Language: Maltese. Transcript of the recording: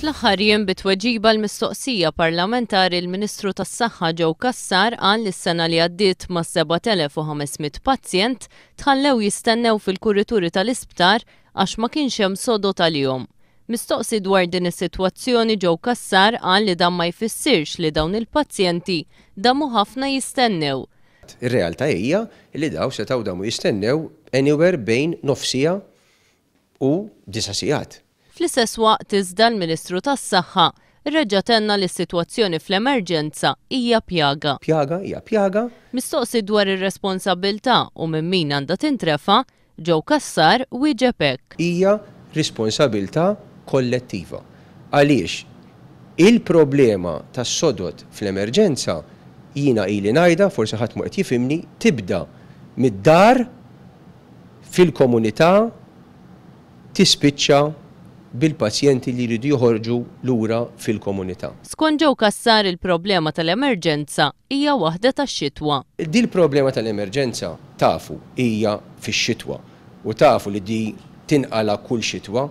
Fl-aħħar jiem bitweġiba l-mistoqsija parlamentari l-Ministru tas-Saħħa Joe Cassar qal li s-sena li għaddiet ma' 7,500 pazjent tħallew jistennew fil-kurituri tal-isptar għax ma kienx hemm sodot għalihom. Mistoqsi dwar din is-sitwazzjoni Joe Cassar qal li dan ma jfissirx li dawn il-pazjenti damu ħafna jistennew. Ir-realtà hija li daw setgħu damu jistennew anywhere bejn nofsija u 9 sigħat. Fl-istess waqt iżda l-Ministru tas-Saħħa rreġgħet li s-sitwazzjoni fl-emerġenza hija pjaga. Pjaga hija pjaga. Mistoqsi dwar ir-responsabbiltà u minn min għandha tintrefa', Joe Cassar wieġeb hekk. Hija responsabilità kollettiva. Għaliex il-problema tas-sodod fl-emerġenza jiena ili ngħidha, forsi ħadd ma qed jifhimni, tibda mid-dar fil-komunità tispiċċa bil-pazjenti li jridu joħorġu lura fil-komunità. Skont Joe Cassar il-problema tal-emerġenza hija waħda tax-xitwa. Di l-problema tal-emerġenza tafu hija fix-xitwa u tafu li di tinqala kull xitwa.